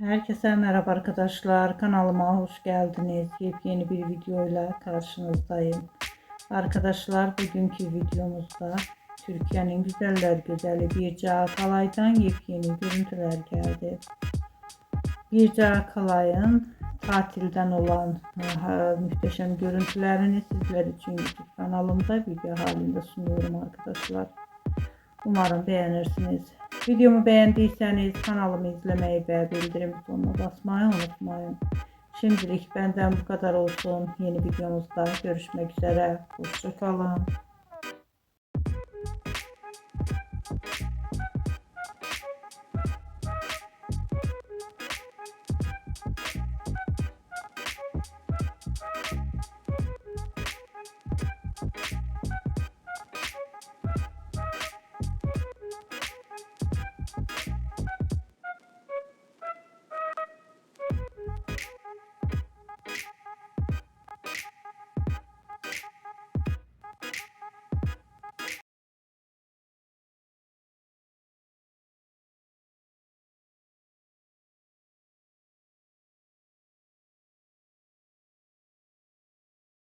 Herkese merhaba arkadaşlar. Kanalıma hoş geldiniz. Yepyeni bir videoyla karşınızdayım. Arkadaşlar bugünkü videomuzda Türkiye'nin güzeller güzeli Birce Akalay'dan yepyeni görüntüler geldi. Birce Akalay'ın tatilden olan muhteşem görüntülerini sizler için YouTube kanalımda video halinde sunuyorum arkadaşlar. Umarım beğenirsiniz. Videomu beğendiyseniz kanalımı izlemeyi ve bildirim butonuna basmayı unutmayın. Şimdilik benden bu kadar olsun. Yeni videomuzda görüşmek üzere. Hoşça kalın.